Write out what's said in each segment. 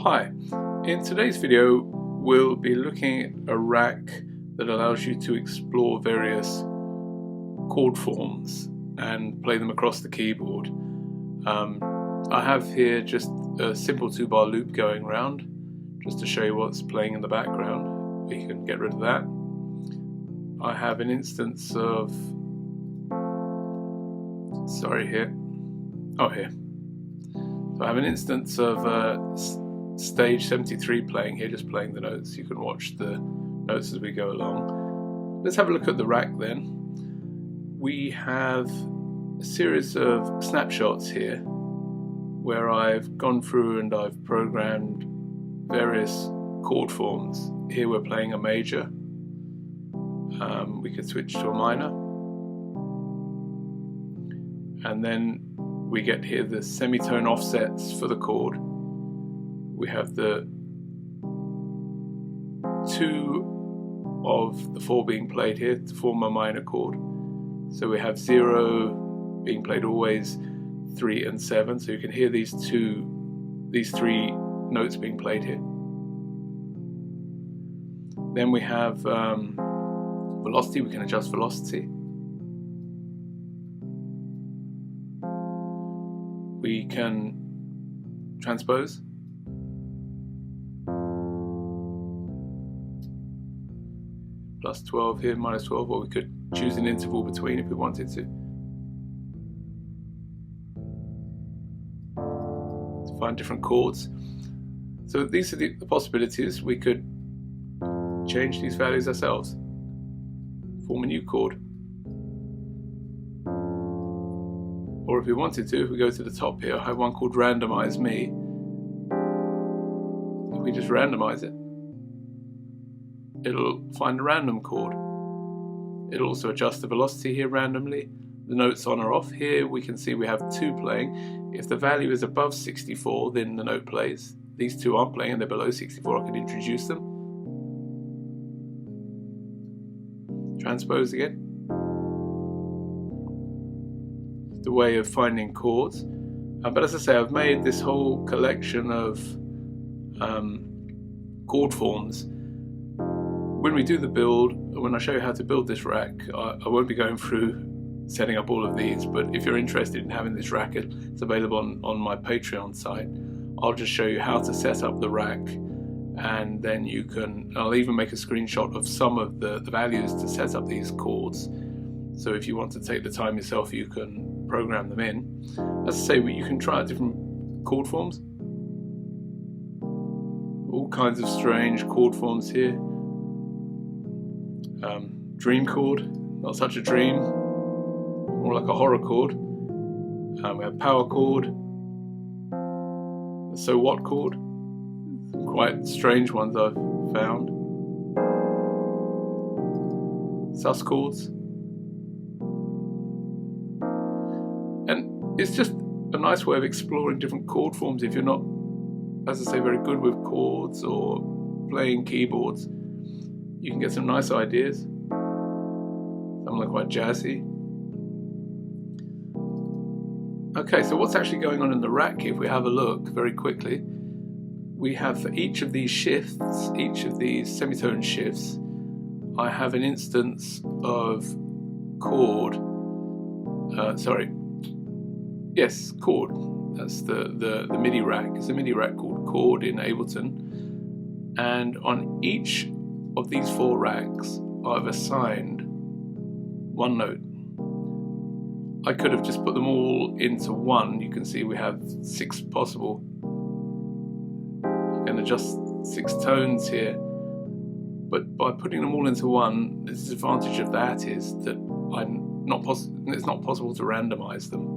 Hi, in today's video we'll be looking at a rack that allows you to explore various chord forms and play them across the keyboard. I have here just a simple 2-bar loop going around just to show you what's playing in the background. We can get rid of that. I have an instance of, here. So I have an instance of stage 73 playing here, just playing the notes. You can watch the notes as we go along. Let's have a look at the rack then. We have a series of snapshots here where I've gone through and I've programmed various chord forms. Here we're playing a major. We could switch to a minor. And then we get here the semitone offsets for the chord. We have the 2 of the 4 being played here to form a minor chord. So we have 0 being played always, 3 and 7. So you can hear these 3 notes being played here. Then we have velocity. We can adjust velocity. We can transpose. Plus 12 here, minus 12, or we could choose an interval between if we wanted to find different chords. So these are the possibilities. We could change these values ourselves, form a new chord. Or if we wanted to, if we go to the top here, I have one called Randomize Me. If we just randomize it, it'll find a random chord. It'll also adjust the velocity here randomly. The notes on or off. Here we can see we have 2 playing. If the value is above 64, then the note plays. These 2 aren't playing and they're below 64. I can introduce them. Transpose again. The way of finding chords. But as I say, I've made this whole collection of chord forms. When we do the build, when I show you how to build this rack, I won't be going through setting up all of these, but if you're interested in having this rack, it's available on my Patreon site. I'll just show you how to set up the rack, and then you can, I'll even make a screenshot of some of the values to set up these chords. So if you want to take the time yourself, you can program them in. As I say, you can try out different chord forms. All kinds of strange chord forms here. Dream chord, not such a dream, more like a horror chord. We have power chord, the so what chord, quite strange ones I've found. Sus chords. And it's just a nice way of exploring different chord forms if you're not, as I say, very good with chords or playing keyboards. You can get some nice ideas. Some look quite jazzy. Okay, so what's actually going on in the rack? If we have a look very quickly, we have for each of these shifts, each of these semitone shifts, I have an instance of chord. Chord. That's the MIDI rack. It's a MIDI rack called Chord in Ableton, and on each of these 4 racks, I've assigned 1 note. I could have just put them all into 1. You can see we have 6 possible. I can adjust 6 tones here, but by putting them all into 1, the disadvantage of that is that it's not possible to randomize them.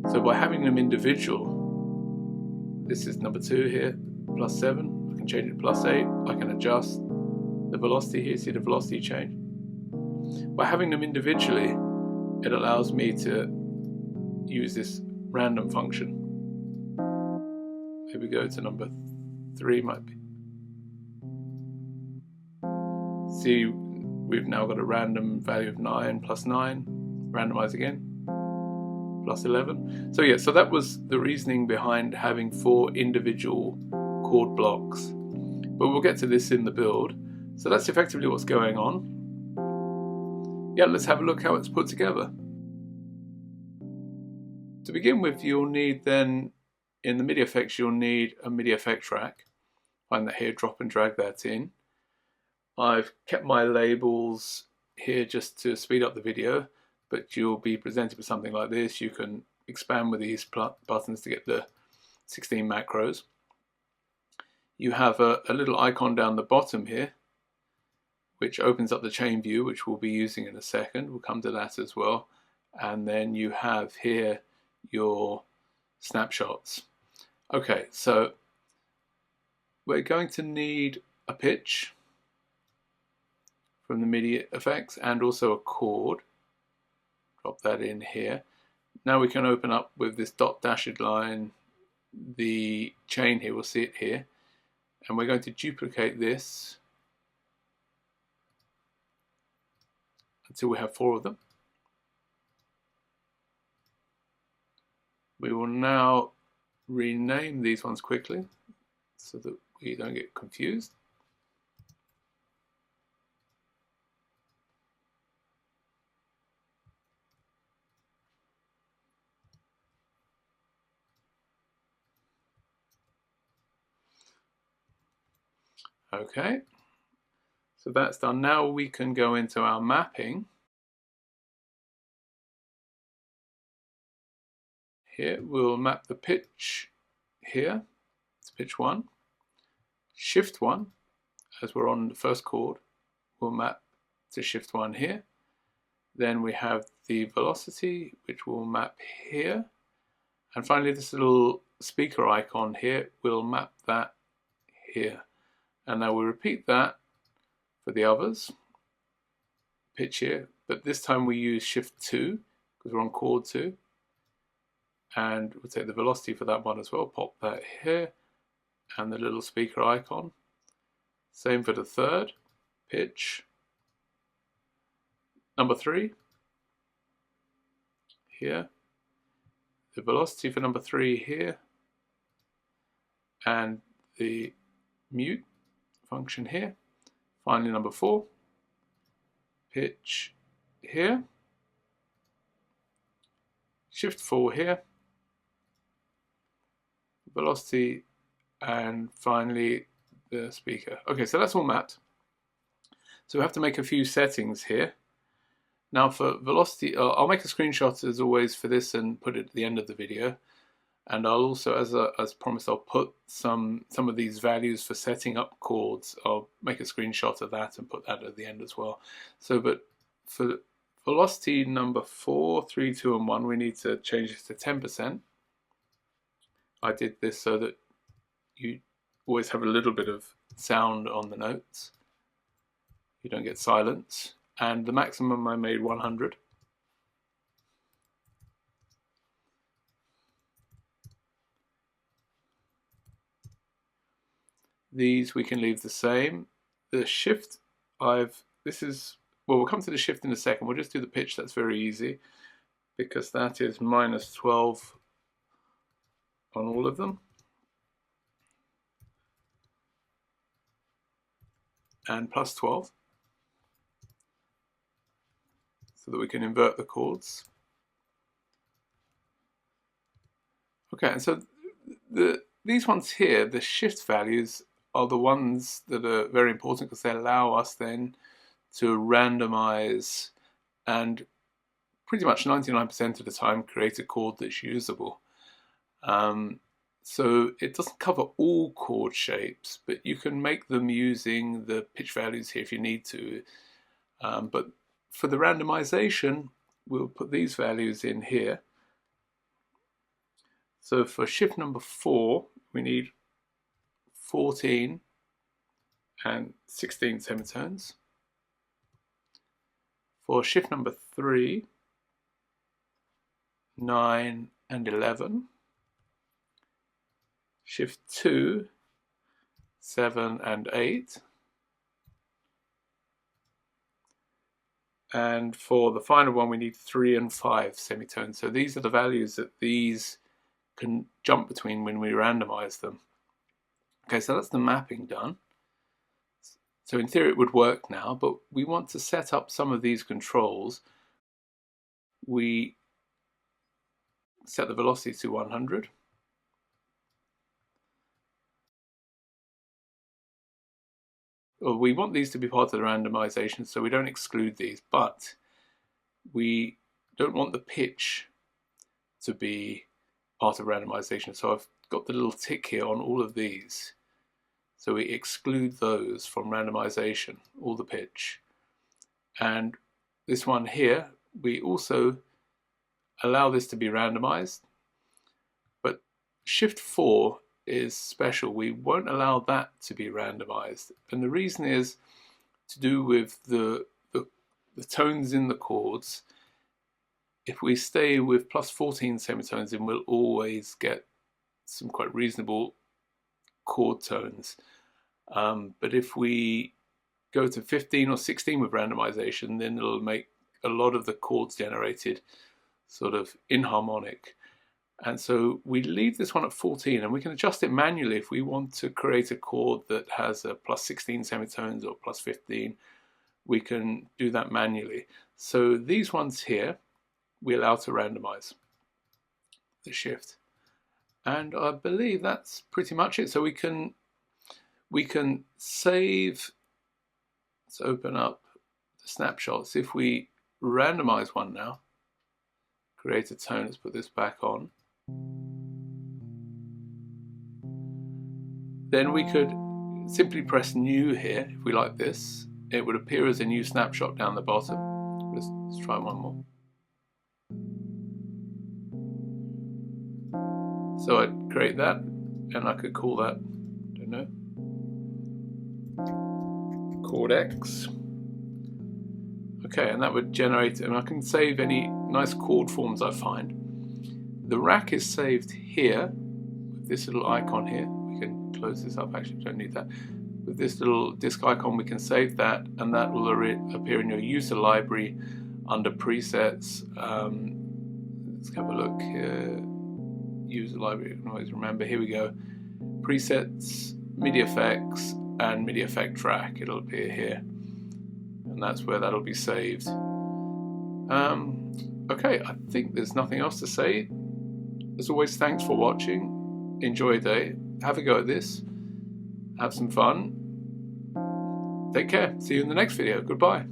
So by having them individual, this is number 2 here, plus 7. I can change it to plus 8. I can adjust the velocity here. See the velocity change. By having them individually, it allows me to use this random function. Maybe go to number 3, might be. See, we've now got a random value of 9 plus 9. Randomize again. Plus 11. So yeah, so that was the reasoning behind having 4 individual chord blocks. But we'll get to this in the build. So that's effectively what's going on. Yeah, let's have a look how it's put together. To begin with, you'll need then, in the MIDI effects, you'll need a MIDI effects rack. Find that here, drop and drag that in. I've kept my labels here just to speed up the video, but you'll be presented with something like this. You can expand with these buttons to get the 16 macros. You have a little icon down the bottom here, which opens up the chain view, which we'll be using in a second. We'll come to that as well. And then you have here your snapshots. Okay, so we're going to need a pitch from the MIDI effects and also a chord. Drop that in here. Now we can open up with this dot dashed line the chain here. We'll see it here. And we're going to duplicate this until we have 4 of them. We will now rename these ones quickly so that we don't get confused. Okay, so that's done. Now we can go into our mapping. Here we'll map the pitch here. It's pitch 1. Shift 1, as we're on the first chord, we'll map to shift 1 here. Then we have the velocity, which we'll map here. And finally, this little speaker icon here, we'll map that here. And now we'll repeat that for the others. Pitch here, but this time we use shift 2 because we're on chord 2. And we'll take the velocity for that one as well, pop that here, and the little speaker icon. Same for the third, pitch. Number 3, here. The velocity for number 3 here, and the mute function here. Finally, number 4, pitch here, shift 4 here, velocity, and finally the speaker. Okay, so that's all mapped. So we have to make a few settings here. Now for velocity, I'll make a screenshot as always for this and put it at the end of the video. And I'll also, as promised, I'll put some of these values for setting up chords. I'll make a screenshot of that and put that at the end as well. So, but for velocity number 4, 3, 2, and 1, we need to change this to 10%. I did this so that you always have a little bit of sound on the notes. You don't get silence. And the maximum I made 100. These we can leave the same. The shift, well, we'll come to the shift in a second. We'll just do the pitch. That's very easy because that is -12 on all of them. And +12. So that we can invert the chords. Okay, and so these ones here, the shift values, are the ones that are very important because they allow us then to randomize and pretty much 99% of the time create a chord that's usable. So it doesn't cover all chord shapes, but you can make them using the pitch values here if you need to. But for the randomization, we'll put these values in here. So for shift number 4, we need 14 and 16 semitones. For shift number 3, 9 and 11. Shift 2, 7 and 8. And for the final one, we need 3 and 5 semitones. So these are the values that these can jump between when we randomize them. Okay, so that's the mapping done. So in theory it would work now, but we want to set up some of these controls. We set the velocity to 100. Well, we want these to be part of the randomization, so we don't exclude these, but we don't want the pitch to be part of randomization. So I've got the little tick here on all of these. So we exclude those from randomization, all the pitch. And this one here, we also allow this to be randomized, but Shift 4 is special. We won't allow that to be randomized. And the reason is to do with the tones in the chords. If we stay with plus 14 semitones, then we'll always get some quite reasonable chord tones. But if we go to 15 or 16 with randomization, then it'll make a lot of the chords generated sort of inharmonic. And so we leave this one at 14, and we can adjust it manually if we want to create a chord that has a plus 16 semitones or plus 15. We can do that manually. So these ones here, we allow to randomize the shift. And I believe that's pretty much it. So we can save. Let's open up the snapshots. If we randomize one now, create a tone, let's put this back on. Then we could simply press new here. If we like this, it would appear as a new snapshot down the bottom. Let's try one more. So I'd create that, and I could call that, I don't know, Chord X. Okay, and that would generate, and I can save any nice chord forms I find. The rack is saved here with this little icon here. We can close this up, actually, don't need that. With this little disk icon, we can save that, and that will appear in your user library under presets. Let's have a look here. User library, I can always remember. Here we go. Presets, MIDI effects, and MIDI effect track. It'll appear here, and that's where that'll be saved. Okay, I think there's nothing else to say. As always, thanks for watching. Enjoy your day. Have a go at this. Have some fun. Take care. See you in the next video. Goodbye.